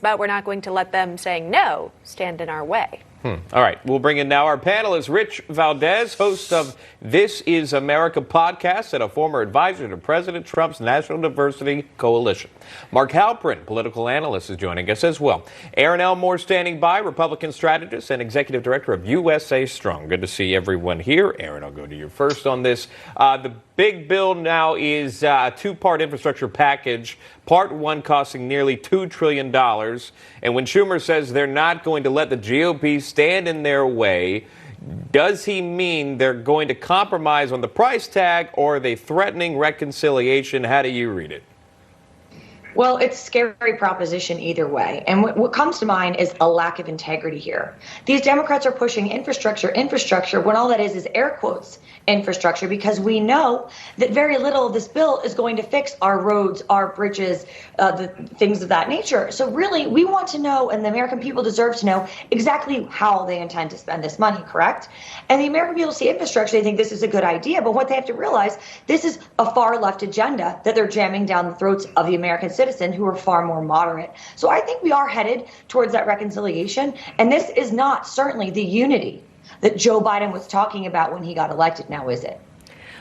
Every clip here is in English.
but we're not going to let them saying no stand in our way. All right, we'll bring in now our panelist, Rich Valdez, host of This Is America podcast and a former advisor to President Trump's National Diversity Coalition. Mark Halperin, political analyst, is joining us as well. Erin Elmore standing by, Republican strategist and executive director of USA Strong. Good to see everyone here. Erin, I'll go to you first on this. The big bill now is a two-part infrastructure package, part one costing nearly $2 trillion. And when Schumer says they're not going to let the GOP stand in their way, does he mean they're going to compromise on the price tag, or are they threatening reconciliation? How do you read it? Well, it's a scary proposition either way. And what comes to mind is a lack of integrity here. These Democrats are pushing infrastructure, when all that is air quotes infrastructure, because we know that very little of this bill is going to fix our roads, our bridges, the things of that nature. So really, we want to know, and the American people deserve to know, exactly how they intend to spend this money, correct? And the American people see infrastructure, they think this is a good idea, but what they have to realize, this is a far left agenda that they're jamming down the throats of the American citizen who are far more moderate. So I think we are headed towards that reconciliation, and this is not certainly the unity that Joe Biden was talking about when he got elected, now is it?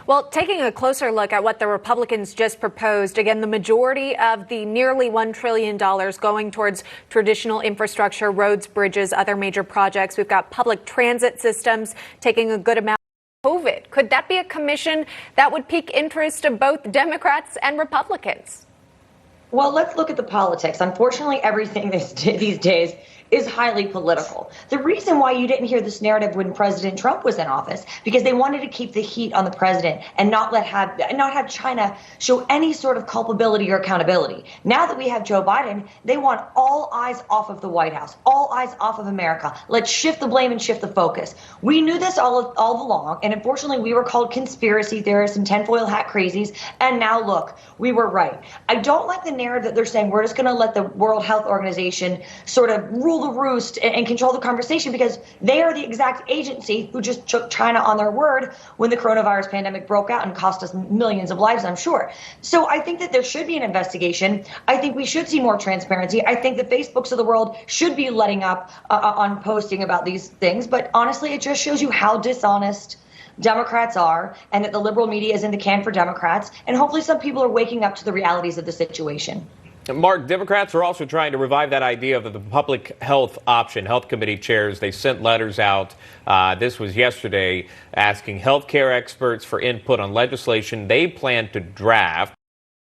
Well, taking a closer look at what the Republicans just proposed, again, the majority of the nearly $1 trillion going towards traditional infrastructure, roads, bridges, other major projects. We've got public transit systems taking a good amount. COVID, could that be a commission that would pique interest of both Democrats and Republicans? Well, let's look at the politics. Unfortunately, everything these days is highly political. The reason why you didn't hear this narrative when President Trump was in office, because they wanted to keep the heat on the president and not have China show any sort of culpability or accountability. Now that we have Joe Biden, they want all eyes off of the White House, all eyes off of America. Let's shift the blame and shift the focus. We knew this all along, and unfortunately, we were called conspiracy theorists and tinfoil hat crazies, and now look, we were right. I don't like the narrative that they're saying we're just going to let the World Health Organization sort of rule the roost and control the conversation, because they are the exact agency who just took China on their word when the coronavirus pandemic broke out and cost us millions of lives, I'm sure. So I think that there should be an investigation. I think we should see more transparency. I think the Facebooks of the world should be letting up on posting about these things. But honestly, it just shows you how dishonest Democrats are, and that the liberal media is in the can for Democrats. And hopefully some people are waking up to the realities of the situation. Mark, Democrats are also trying to revive that idea of the public health option. Health committee chairs, they sent letters out. This was yesterday, asking healthcare experts for input on legislation they plan to draft.